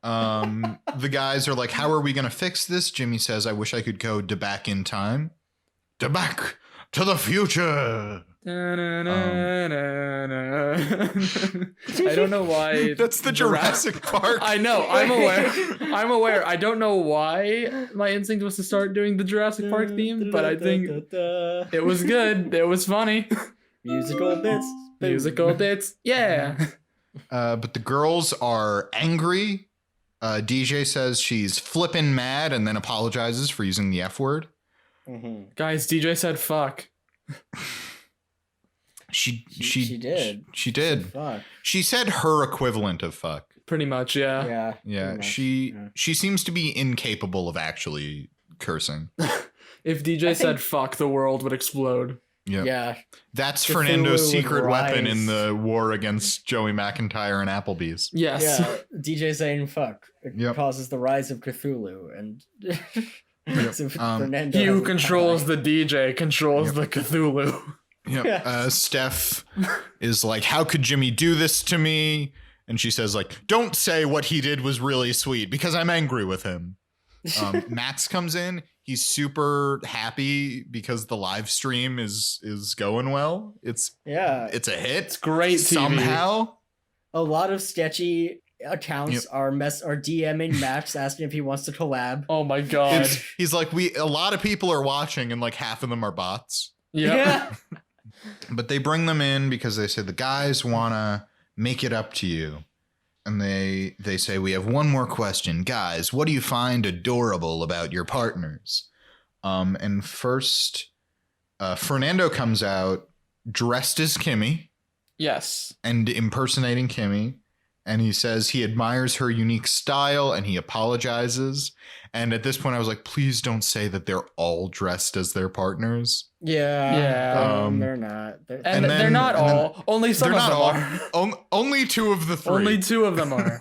The guys are like, how are we going to fix this? Jimmy says, I wish I could go to back in time. To back to the future. I don't know why. That's the Jurassic Park. I know. I'm aware. I don't know why my instinct was to start doing the Jurassic Park theme, but I think it was good. It was funny. Musical bits. Musical bits. Yeah. But the girls are angry. DJ says she's flippin' mad and then apologizes for using the F word. Guys, DJ said fuck. She did. She did. Fuck. She said her equivalent of fuck. Pretty much, yeah. Yeah. She seems to be incapable of actually cursing. If DJ said fuck, the world would explode. Yep. Yeah. That's Cthulhu Fernando's secret would weapon rise. in the war against Joey McIntyre and Applebee's. Yes. Yeah. DJ saying fuck. It causes the rise of Cthulhu and so Fernando He who has a controls tie. the DJ controls the Cthulhu. Yep. Yeah. Steph is like, how could Jimmy do this to me? And she says, like, don't say what he did was really sweet because I'm angry with him. Max comes in. He's super happy because the live stream is going well. It's a hit. It's great TV. Somehow. A lot of sketchy accounts are DMing Max asking if he wants to collab. Oh my god. He's like, a lot of people are watching and like half of them are bots. Yep. Yeah. But they bring them in because they say the guys want to make it up to you. And they say, we have one more question. Guys, what do you find adorable about your partners? And first, Fernando comes out dressed as Kimmy. Yes. And impersonating Kimmy. And he says he admires her unique style and he apologizes. And at this point, I was like, please don't say that they're all dressed as their partners. Yeah. They're not. They're not all. Only some of them are. Only two of the three. Only two of them are.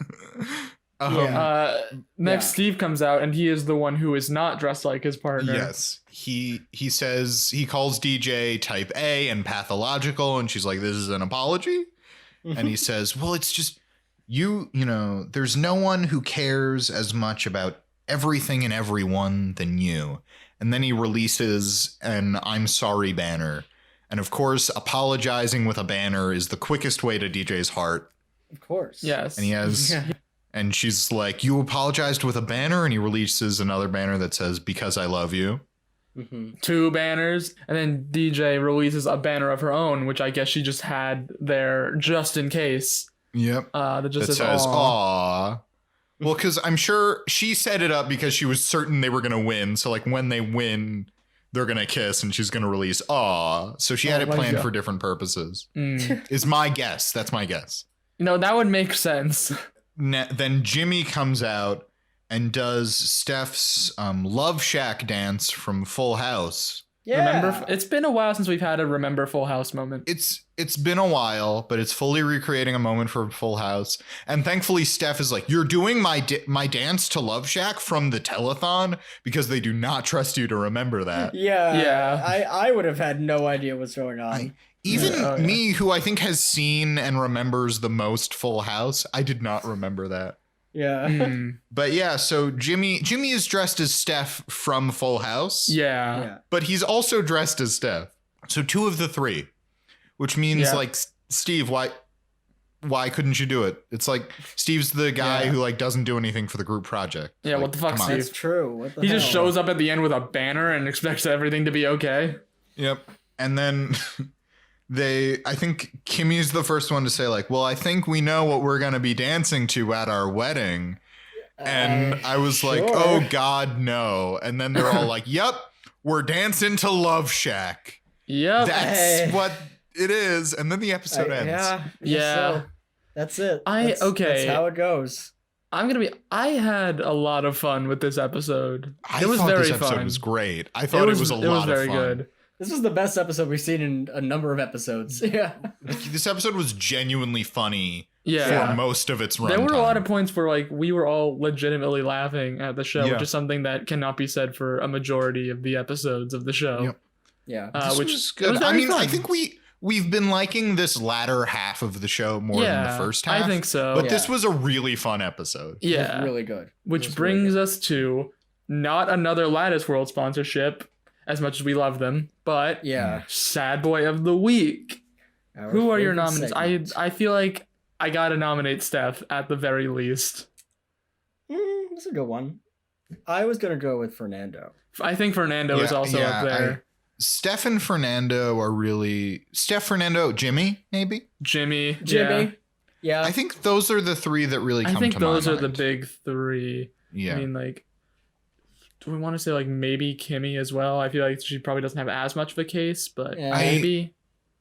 Next, Steve comes out and he is the one who is not dressed like his partner. Yes. He says he calls DJ type A and pathological. And she's like, this is an apology. And he says, well, it's just you know, there's no one who cares as much about everything and everyone than you. And then he releases an I'm sorry banner. And of course, apologizing with a banner is the quickest way to DJ's heart. Of course. Yes. And he has, and she's like, you apologized with a banner? And he releases another banner that says, because I love you. Mm-hmm. 2 banners. And then DJ releases a banner of her own, which I guess she just had there just in case. Yep. That just says, aw. Well, because I'm sure she set it up because she was certain they were going to win. So, like, when they win, they're going to kiss and she's going to release aw. So she had it planned for different purposes. Is my guess. That's my guess. No, that would make sense. Then Jimmy comes out and does Steph's Love Shack dance from Full House. Yeah. Remember, it's been a while since we've had a Remember Full House moment. It's been a while, but it's fully recreating a moment from Full House. And thankfully, Steph is like, you're doing my dance to Love Shack from the telethon because they do not trust you to remember that. Yeah. I would have had no idea what's going on. Me, who I think has seen and remembers the most Full House, I did not remember that. Yeah. But yeah, so Jimmy is dressed as Steph from Full House. Yeah. But he's also dressed as Steph. So 2 of the 3, which means like, Steve, why couldn't you do it? It's like Steve's the guy who like doesn't do anything for the group project. Yeah. Like, what the fuck, Steve? That's true. What the he hell? just shows up at the end with a banner and expects everything to be okay. Yep. And then I think Kimmy's the first one to say like, well, I think we know what we're going to be dancing to at our wedding. And I was like, oh God, no. And then they're all like, yep, we're dancing to Love Shack. Yep. That's what it is. And then the episode ends. Yeah. So, that's it. That's how it goes. I had a lot of fun with this episode. It was very fun. This episode was great. I thought it was a lot of fun. It was very good. This was the best episode we've seen in a number of episodes. Yeah. This episode was genuinely funny for most of its runtime. There were a lot of points where like we were all legitimately laughing at the show, which is something that cannot be said for a majority of the episodes of the show. Yep. Yeah. Which was good. I mean, fun. I think we've been liking this latter half of the show more than the first half. I think so. But this was a really fun episode. Yeah. It was really good. Which brings us to not another Lattice World sponsorship, as much as we love them, but Sad Boy of the Week. Who are your nominees? I feel like I gotta nominate Steph at the very least. That's a good one. I was gonna go with Fernando. I think Fernando is also up there. Steph and Fernando are really... Steph, Fernando, Jimmy, maybe? Jimmy. Yeah. I think those are the 3 that really come to mind. I think those are the big 3. Yeah. I mean, like... Do we want to say like maybe Kimmy as well? I feel like she probably doesn't have as much of a case, but maybe.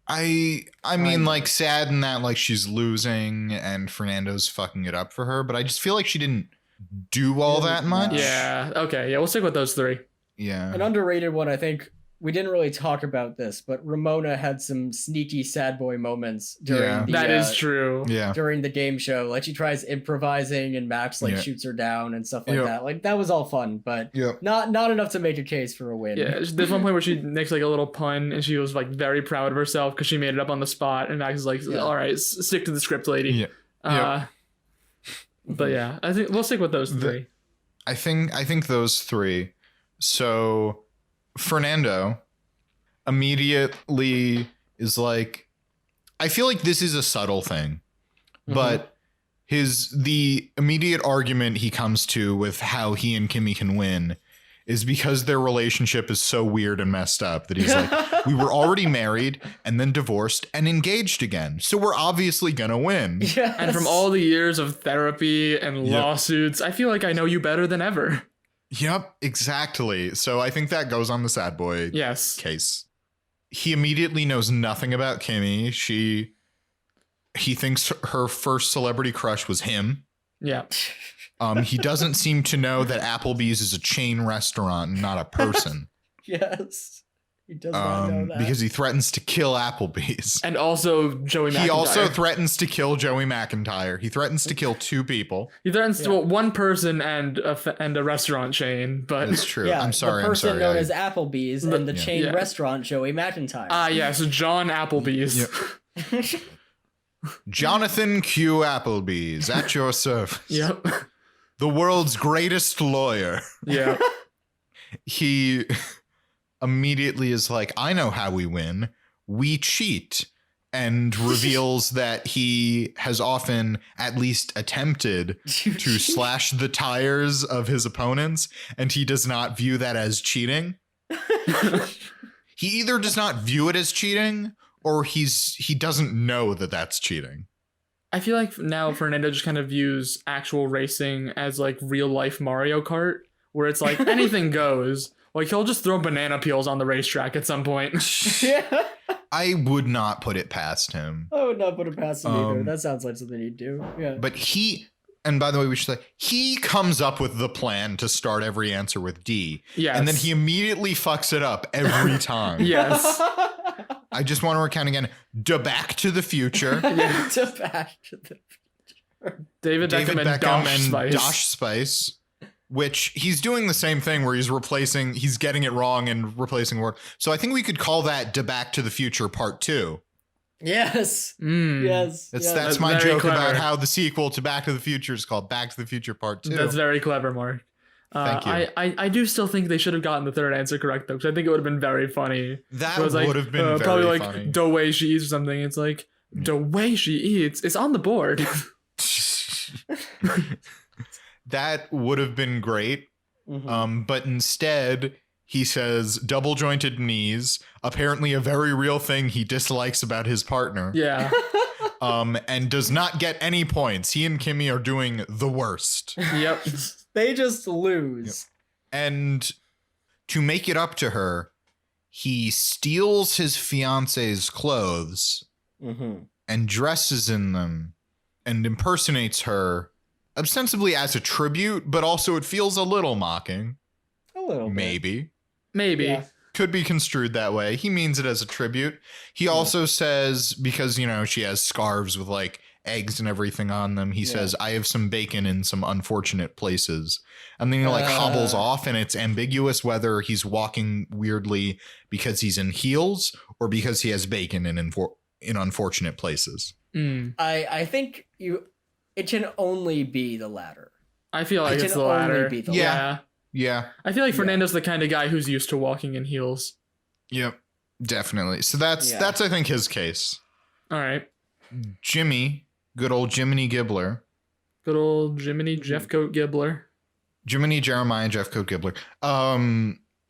I mean, like sad in that like she's losing and Fernando's fucking it up for her, but I just feel like she didn't do all that much. Yeah. Okay. Yeah, we'll stick with those 3. Yeah. An underrated one, I think. We didn't really talk about this, but Ramona had some sneaky sad boy moments during that is true. Yeah. During the game show. Like she tries improvising and Max like shoots her down and stuff like that. Like that was all fun, but not enough to make a case for a win. Yeah. There's one point where she makes like a little pun and she was like very proud of herself because she made it up on the spot. And Max is like, all right, stick to the script, lady. Yeah. But yeah, I think we'll stick with those 3. I think those 3. So Fernando immediately is like, I feel like this is a subtle thing, but the immediate argument he comes to with how he and Kimmy can win is because their relationship is so weird and messed up that he's like, we were already married and then divorced and engaged again. So we're obviously going to win. Yes. And from all the years of therapy and lawsuits, I feel like I know you better than ever. Yep, exactly. So I think that goes on the sad boy case. He immediately knows nothing about Kimmy. He thinks her first celebrity crush was him. Yeah. He doesn't seem to know that Applebee's is a chain restaurant and not a person. Yes. He does not know that. Because he threatens to kill Applebee's. And also Joey McIntyre. He also threatens to kill Joey McIntyre. He threatens to kill 2 people. He threatens to one person and a restaurant chain, but that's true. Yeah, I'm sorry. The person known as Applebee's and the chain restaurant Joey McIntyre. Yes, John Applebee's. Yep. Jonathan Q. Applebee's at your service. Yep. The world's greatest lawyer. Yeah. He immediately is like, I know how we win. We cheat. And reveals that he has often at least attempted to slash the tires of his opponents, and he does not view that as cheating. He either does not view it as cheating, or he doesn't know that that's cheating. I feel like now Fernando just kind of views actual racing as like real life Mario Kart, where it's like anything goes. Like he'll just throw banana peels on the racetrack at some point. Yeah. I would not put it past him. I would not put it past him either. That sounds like something he'd do. Yeah. But and by the way, we should say, he comes up with the plan to start every answer with D. Yes. And then he immediately fucks it up every time. Yes. I just want to recount again. Back to the Future. Yeah. Back to the Future. David Beckham and Dosh Spice. Which he's doing the same thing where he's getting it wrong and replacing word. So I think we could call that Back to the Future Part 2. Yes. Yes. That's my joke about how the sequel to Back to the Future is called Back to the Future Part 2. That's very clever, Mark. Thank you. I do still think they should have gotten the third answer correct, though, because I think it would have been very funny. That would have been probably very funny. Like the way she eats or something. It's like the way she eats. It's on the board. That would have been great. But instead, he says double jointed knees, apparently a very real thing he dislikes about his partner. Yeah. And does not get any points. He and Kimmy are doing the worst. Yep. They just lose. Yep. And to make it up to her, he steals his fiance's clothes and dresses in them and impersonates her. Ostensibly as a tribute, but also it feels a little mocking. A little bit. Maybe. Yeah. Could be construed that way. He means it as a tribute. He also says, because, she has scarves with like eggs and everything on them, he says, I have some bacon in some unfortunate places. And then he hobbles off, and it's ambiguous whether he's walking weirdly because he's in heels or because he has bacon in unfortunate places. I think it can only be the latter. I feel like it's the latter. Yeah. I feel like Fernando's the kind of guy who's used to walking in heels. Yep, definitely. So that's I think his case. All right. Jimmy, good old Jiminy Gibbler. Good old Jiminy Jeffcoat Gibbler. Jiminy Jeremiah Jeffcoat Gibbler.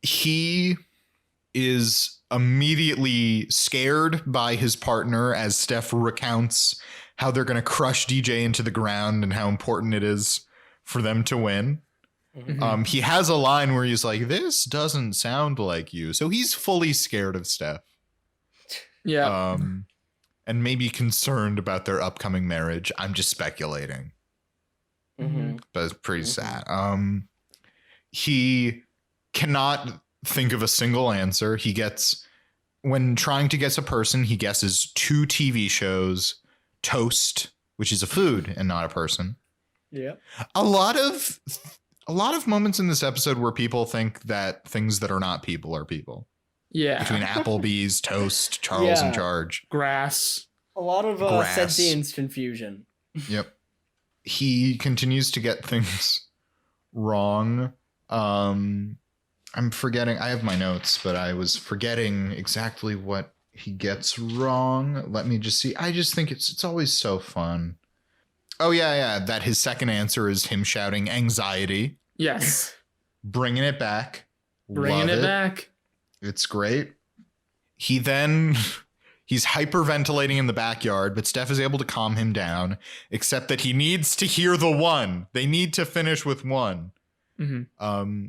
He is immediately scared by his partner as Steph recounts how they're going to crush DJ into the ground and how important it is for them to win. He has a line where he's like, this doesn't sound like you. So he's fully scared of Steph. Yeah. And maybe concerned about their upcoming marriage. I'm just speculating. But it's pretty sad. He cannot think of a single answer. When trying to guess a person, he guesses 2 TV shows, toast, which is a food and not a person. Yeah. A lot of moments in this episode where people think that things that are not people are people. Yeah. Between Applebee's, toast, Charles in Charge. Grass. A lot of sentience confusion. Yep. He continues to get things wrong. I I'm forgetting. I have my notes, but I was forgetting exactly what he gets wrong. Let me just see. I just think it's always so fun. Oh, yeah. That his second answer is him shouting anxiety. Yes. Bringing it back. Bringing it back. It's great. He's hyperventilating in the backyard, but Steph is able to calm him down, except that he needs to hear the one. They need to finish with one. Mm-hmm.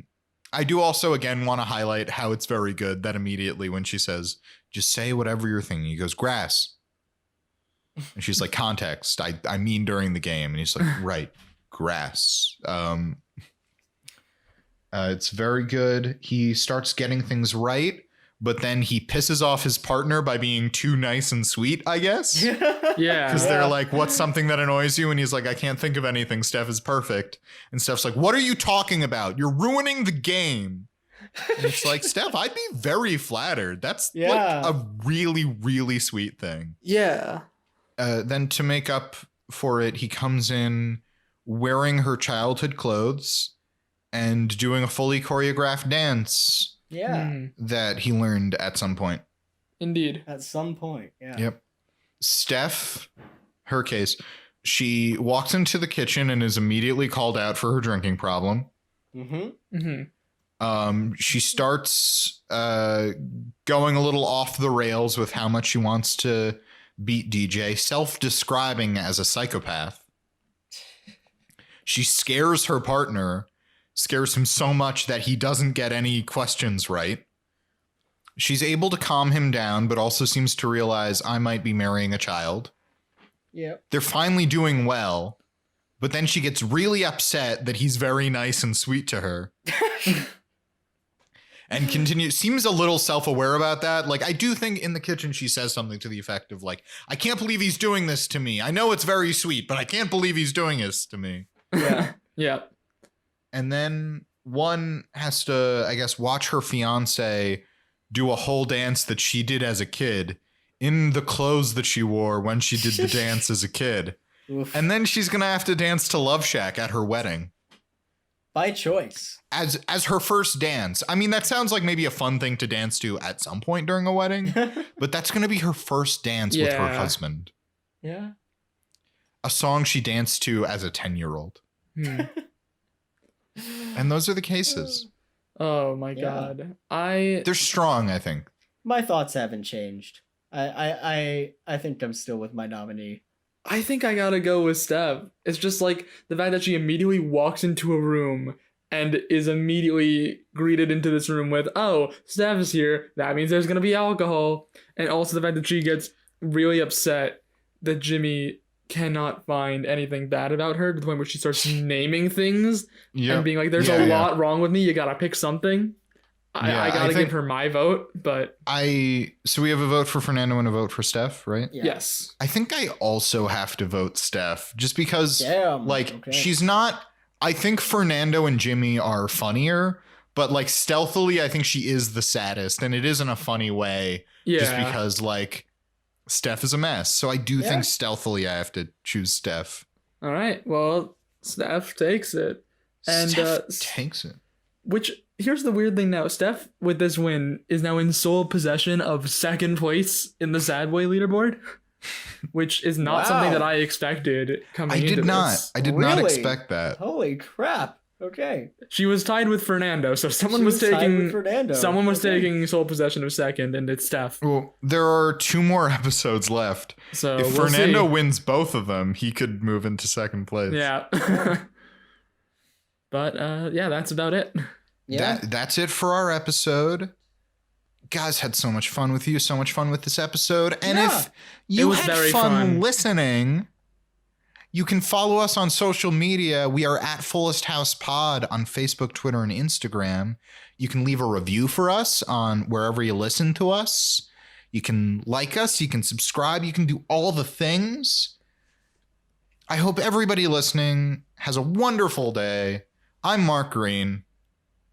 I do also, again, want to highlight how it's very good that immediately when she says, just say whatever you're thinking, he goes, grass. And she's like, context. I mean during the game. And he's like, right, grass. It's very good. He starts getting things right, but then he pisses off his partner by being too nice and sweet, I guess. Yeah. Because they're like, what's something that annoys you? And he's like, I can't think of anything. Steph is perfect. And Steph's like, what are you talking about? You're ruining the game. And it's like, Steph, I'd be very flattered. That's like a really, really sweet thing. Yeah. Then to make up for it, he comes in wearing her childhood clothes and doing a fully choreographed dance. Yeah. That he learned at some point. Indeed. At some point. Yeah. Yep. Steph, her case, she walks into the kitchen and is immediately called out for her drinking problem. She starts going a little off the rails with how much she wants to beat DJ, self-describing as a psychopath. She scares her partner, scares him so much that he doesn't get any questions right. She's able to calm him down, but also seems to realize I might be marrying a child. Yep. They're finally doing well, but then she gets really upset that he's very nice and sweet to her. And seems a little self-aware about that. Like, I do think in the kitchen she says something to the effect of like, I can't believe he's doing this to me. I know it's very sweet, but I can't believe he's doing this to me. Yeah. Yeah. And then one has to, I guess, watch her fiance do a whole dance that she did as a kid in the clothes that she wore when she did the dance as a kid. Oof. And then she's going to have to dance to Love Shack at her wedding. By choice. As her first dance. I mean, that sounds like maybe a fun thing to dance to at some point during a wedding, but that's going to be her first dance with her husband. Yeah. A song she danced to as a 10-year-old. And those are the cases. Oh my God. They're strong, I think. My thoughts haven't changed. I think I'm still with my nominee. I think I gotta go with Steph. It's just like the fact that she immediately walks into a room and is immediately greeted into this room with, oh, Steph is here. That means there's gonna be alcohol. And also the fact that she gets really upset that Jimmy cannot find anything bad about her to the point where she starts naming things and being like, there's a lot wrong with me. You gotta pick something. I gotta give her my vote, but so we have a vote for Fernando and a vote for Steph, right? Yeah. Yes. I think I also have to vote Steph just because she's not. I think Fernando and Jimmy are funnier, but like stealthily, I think she is the saddest, and it is in a funny way. Yeah. Just because like Steph is a mess, so I do think stealthily I have to choose Steph. All right. Well, Steph takes it, and Steph takes it. Which. Here's the weird thing now. Steph, with this win, is now in sole possession of second place in the Sad Boy leaderboard, which is not something that I expected coming into this. I did not expect that. Holy crap. Okay. She was tied with Fernando, so someone was taking sole possession of second, and it's Steph. Well, there are 2 more episodes left. So if Fernando wins both of them, he could move into second place. Yeah. But that's about it. Yeah. That's it for our episode. Guys, had so much fun with you, so much fun with this episode. And if you had fun listening, you can follow us on social media. We are at Fullest House Pod on Facebook, Twitter, and Instagram. You can leave a review for us on wherever you listen to us. You can like us, you can subscribe, you can do all the things. I hope everybody listening has a wonderful day. I'm Mark Greene.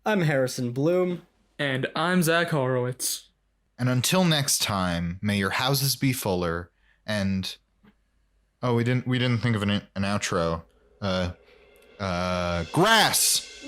I'm Harrison Bloom. And I'm Zach Horowitz. And until next time, may your houses be fuller. And we didn't think of an outro. Grass.